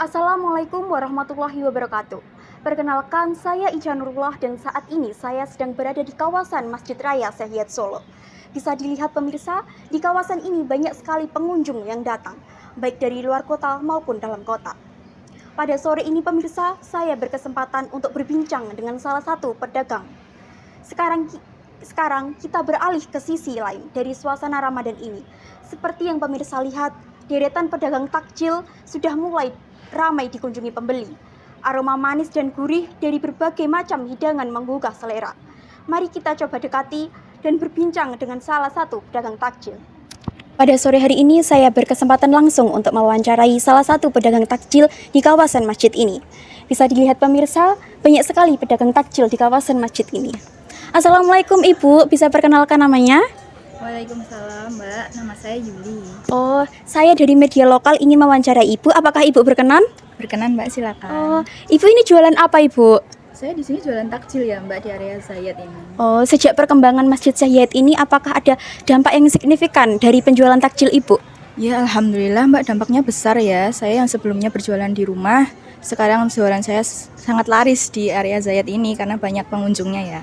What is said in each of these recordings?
Assalamualaikum warahmatullahi wabarakatuh. Perkenalkan, saya Ica Nurullah dan saat ini saya sedang berada di kawasan Masjid Raya Sehiyat Solo. Bisa dilihat pemirsa, di kawasan ini banyak sekali pengunjung yang datang, baik dari luar kota maupun dalam kota. Pada sore ini pemirsa, saya berkesempatan untuk berbincang dengan salah satu pedagang. Sekarang kita beralih ke sisi lain dari suasana Ramadan ini. Seperti yang pemirsa lihat, deretan pedagang takjil sudah mulai ramai dikunjungi pembeli. Aroma manis dan gurih dari berbagai macam hidangan menggugah selera. Mari kita coba dekati dan berbincang dengan salah satu pedagang takjil. Pada sore hari ini saya berkesempatan langsung untuk mewawancarai salah satu pedagang takjil di kawasan masjid ini. Bisa dilihat pemirsa, banyak sekali pedagang takjil di kawasan masjid ini. Assalamualaikum Ibu, bisa perkenalkan namanya? Waalaikumsalam Mbak, nama saya Yuli. Oh, saya dari media lokal ingin mewawancarai Ibu, apakah Ibu berkenan? Berkenan Mbak, silakan. Oh, Ibu ini jualan apa Ibu? Saya di sini jualan takjil ya Mbak, di area Zayat ini. Oh, sejak perkembangan Masjid Zayat ini apakah ada dampak yang signifikan dari penjualan takjil Ibu? Ya Alhamdulillah Mbak, dampaknya besar ya. Saya yang sebelumnya berjualan di rumah, sekarang jualan saya sangat laris di area Zayat ini karena banyak pengunjungnya ya.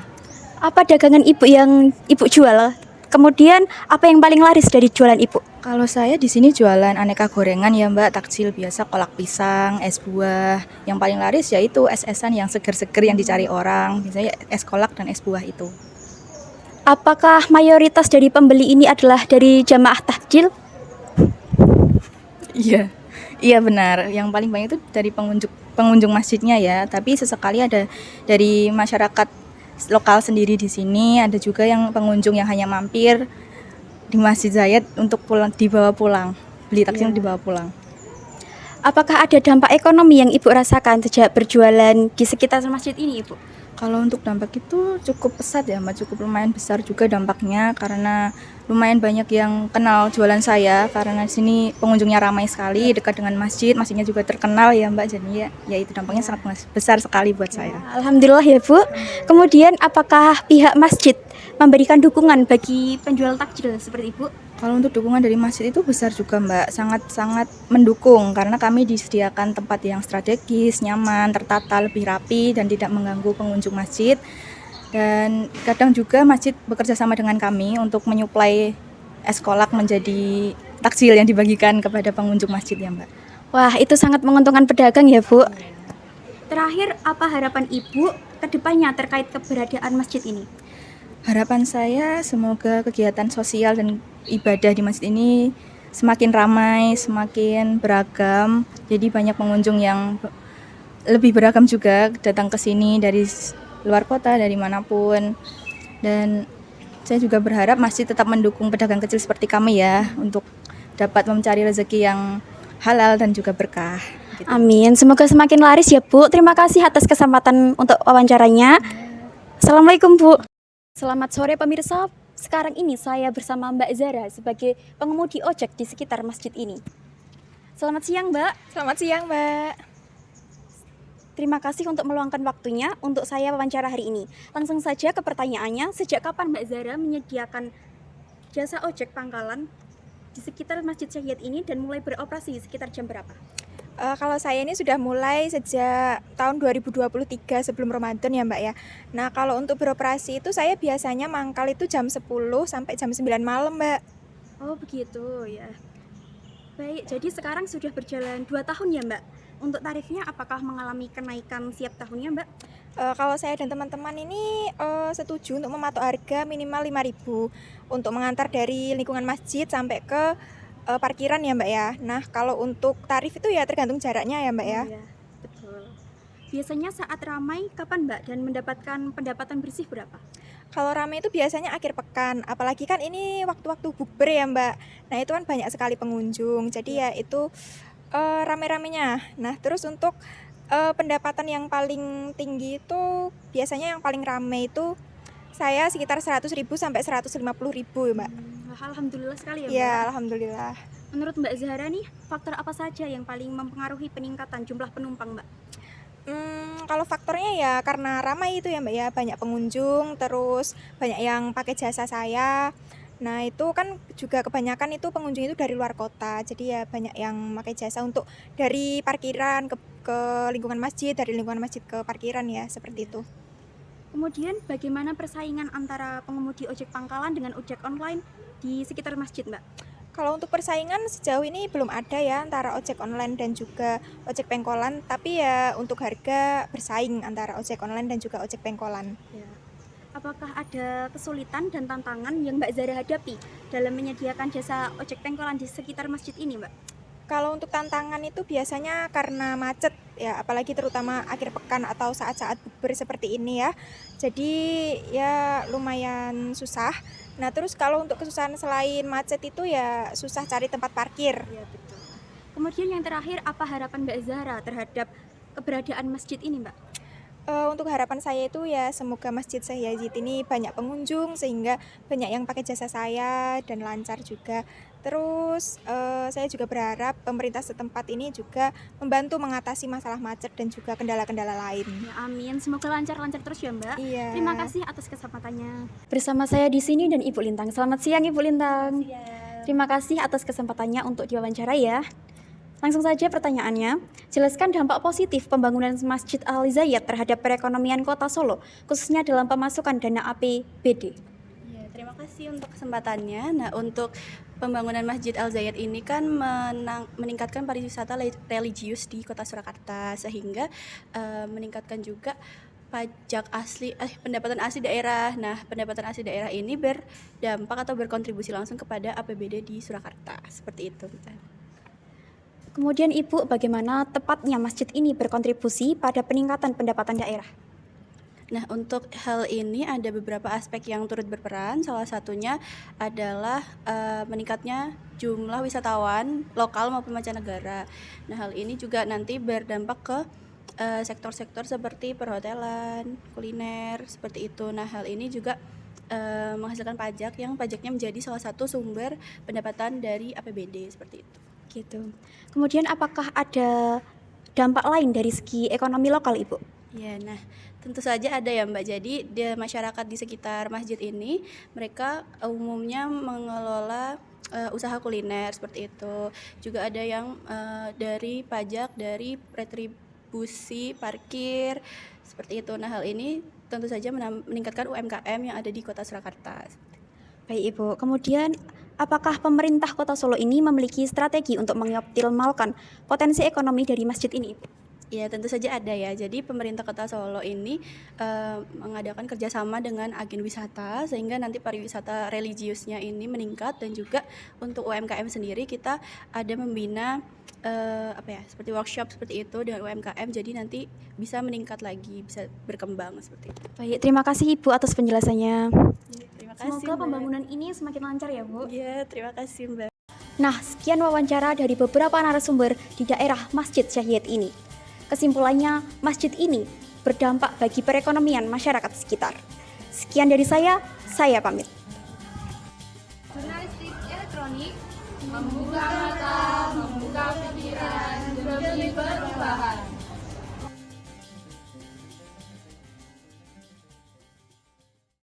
Apa dagangan Ibu yang Ibu jual? Kemudian apa yang paling laris dari jualan Ibu? Kalau saya di sini jualan aneka gorengan ya Mbak, takjil biasa, kolak pisang, es buah. Yang paling laris yaitu es-esan yang seger-seger yang dicari orang, misalnya es kolak dan es buah itu. Apakah mayoritas dari pembeli ini adalah dari jamaah takjil? Iya, iya benar. Yang paling banyak itu dari pengunjung masjidnya ya. Tapi sesekali ada dari masyarakat lokal sendiri di sini. Ada juga yang pengunjung yang hanya mampir di Masjid Zayat untuk pulang, dibawa pulang, beli takjil dibawa pulang. Apakah ada dampak ekonomi yang Ibu rasakan sejak berjualan di sekitar masjid ini Ibu? Kalau untuk dampak itu cukup pesat ya Mbak, cukup lumayan besar juga dampaknya karena lumayan banyak yang kenal jualan saya karena di sini pengunjungnya ramai sekali, dekat dengan masjid, masjidnya juga terkenal ya Mbak, jadi ya itu dampaknya sangat besar sekali buat saya. Alhamdulillah ya Bu. Kemudian apakah pihak masjid memberikan dukungan bagi penjual takjil seperti Ibu? Kalau untuk dukungan dari masjid itu besar juga Mbak, sangat-sangat mendukung karena kami disediakan tempat yang strategis, nyaman, tertata, lebih rapi dan tidak mengganggu pengunjung masjid. Dan kadang juga masjid bekerja sama dengan kami untuk menyuplai es kolak menjadi takjil yang dibagikan kepada pengunjung masjid ya Mbak. Wah, itu sangat menguntungkan pedagang ya Bu. Terakhir, apa harapan Ibu ke depannya terkait keberadaan masjid ini? Harapan saya semoga kegiatan sosial dan ibadah di masjid ini semakin ramai, semakin beragam. Jadi banyak pengunjung yang lebih beragam juga datang ke sini dari luar kota, dari manapun. Dan saya juga berharap masjid tetap mendukung pedagang kecil seperti kami ya untuk dapat mencari rezeki yang halal dan juga berkah. Gitu. Amin. Semoga semakin laris ya Bu. Terima kasih atas kesempatan untuk wawancaranya. Assalamualaikum Bu. Selamat sore pemirsa. Sekarang ini saya bersama Mbak Zara sebagai pengemudi ojek di sekitar masjid ini. Selamat siang Mbak. Selamat siang Mbak. Terima kasih untuk meluangkan waktunya untuk saya wawancara hari ini. Langsung saja ke pertanyaannya, sejak kapan Mbak Zara menyediakan jasa ojek pangkalan di sekitar Masjid Syahid ini dan mulai beroperasi sekitar jam berapa? Kalau saya ini sudah mulai sejak tahun 2023 sebelum Ramadan ya Mbak ya. Nah kalau untuk beroperasi itu saya biasanya mangkal itu jam 10 sampai jam 9 malam Mbak. Oh begitu ya. Baik, jadi sekarang sudah berjalan 2 tahun ya Mbak. Untuk tarifnya apakah mengalami kenaikan setiap tahunnya Mbak? Kalau saya dan teman-teman ini setuju untuk mematok harga minimal 5.000 untuk mengantar dari lingkungan masjid sampai ke parkiran ya Mbak ya. Nah kalau untuk tarif itu ya tergantung jaraknya ya Mbak ya. Iya, betul. Biasanya saat ramai kapan Mbak dan mendapatkan pendapatan bersih berapa? Kalau ramai itu biasanya akhir pekan, apalagi kan ini waktu-waktu bukber ya Mbak. Nah itu kan banyak sekali pengunjung, jadi ya itu rame-ramenya. Nah terus untuk pendapatan yang paling tinggi itu biasanya yang paling ramai itu saya sekitar 100.000 sampai 150.000 ya Mbak. Alhamdulillah sekali ya Mbak. Ya alhamdulillah. Menurut Mbak Zahra nih, faktor apa saja yang paling mempengaruhi peningkatan jumlah penumpang Mbak? Kalau faktornya ya karena ramai itu ya Mbak ya, banyak pengunjung, terus banyak yang pakai jasa saya. Nah itu kan juga kebanyakan itu pengunjung itu dari luar kota, jadi ya banyak yang pakai jasa untuk dari parkiran ke lingkungan masjid, dari lingkungan masjid ke parkiran ya, seperti itu. Kemudian bagaimana persaingan antara pengemudi ojek pangkalan dengan ojek online di sekitar masjid, Mbak? Kalau untuk persaingan sejauh ini belum ada ya antara ojek online dan juga ojek pengkolan, tapi ya untuk harga bersaing antara ojek online dan juga ojek pengkolan. Ya. Apakah ada kesulitan dan tantangan yang Mbak Zara hadapi dalam menyediakan jasa ojek pengkolan di sekitar masjid ini, Mbak? Kalau untuk tantangan itu biasanya karena macet ya, apalagi terutama akhir pekan atau saat-saat bukber seperti ini ya. Jadi ya lumayan susah. Nah, terus kalau untuk kesusahan selain macet itu ya susah cari tempat parkir. Ya, betul. Kemudian yang terakhir, apa harapan Mbak Zara terhadap keberadaan masjid ini, Mbak? Untuk harapan saya itu ya semoga Masjid Syekh Yazid ini banyak pengunjung sehingga banyak yang pakai jasa saya dan lancar juga. Terus saya juga berharap pemerintah setempat ini juga membantu mengatasi masalah macet dan juga kendala-kendala lain. Ya, amin. Semoga lancar-lancar terus ya, Mbak. Iya. Terima kasih atas kesempatannya. Bersama saya di sini dan Ibu Lintang. Selamat siang, Ibu Lintang. Terima kasih atas kesempatannya untuk diwawancarai ya. Langsung saja pertanyaannya, jelaskan dampak positif pembangunan Masjid Al-Zayed terhadap perekonomian Kota Solo, khususnya dalam pemasukan dana APBD. Ya, terima kasih untuk kesempatannya. Nah, untuk pembangunan Masjid Al-Zayed ini kan meningkatkan pariwisata religius di Kota Surakarta, sehingga meningkatkan juga pendapatan asli daerah. Nah, pendapatan asli daerah ini berdampak atau berkontribusi langsung kepada APBD di Surakarta. Seperti itu. Kemudian Ibu, bagaimana tepatnya masjid ini berkontribusi pada peningkatan pendapatan daerah? Nah, untuk hal ini ada beberapa aspek yang turut berperan. Salah satunya adalah meningkatnya jumlah wisatawan lokal maupun mancanegara. Nah, hal ini juga nanti berdampak ke sektor-sektor seperti perhotelan, kuliner, seperti itu. Nah, hal ini juga menghasilkan pajak yang pajaknya menjadi salah satu sumber pendapatan dari APBD, seperti itu. Gitu. Kemudian apakah ada dampak lain dari segi ekonomi lokal, Ibu? Ya, nah tentu saja ada ya Mbak. Jadi di masyarakat di sekitar masjid ini mereka umumnya mengelola usaha kuliner seperti itu. Juga ada yang dari pajak, dari retribusi parkir seperti itu. Nah, hal ini tentu saja meningkatkan UMKM yang ada di Kota Surakarta. Baik Ibu, kemudian apakah pemerintah Kota Solo ini memiliki strategi untuk mengoptimalkan potensi ekonomi dari masjid ini, Ibu? Ya, tentu saja ada ya. Jadi pemerintah Kota Solo ini mengadakan kerjasama dengan agen wisata sehingga nanti pariwisata religiusnya ini meningkat, dan juga untuk UMKM sendiri kita ada membina seperti workshop seperti itu dengan UMKM, jadi nanti bisa meningkat lagi, bisa berkembang seperti itu. Baik, terima kasih Ibu atas penjelasannya. Terima kasih. Semoga pembangunan ini semakin lancar ya, Bu. Ya, terima kasih Mbak. Nah, sekian wawancara dari beberapa narasumber di daerah Masjid Syekh ini. Kesimpulannya, masjid ini berdampak bagi perekonomian masyarakat sekitar. Sekian dari saya pamit. Jurnalistik elektronik membuka mata, membuka pikiran demi perubahan.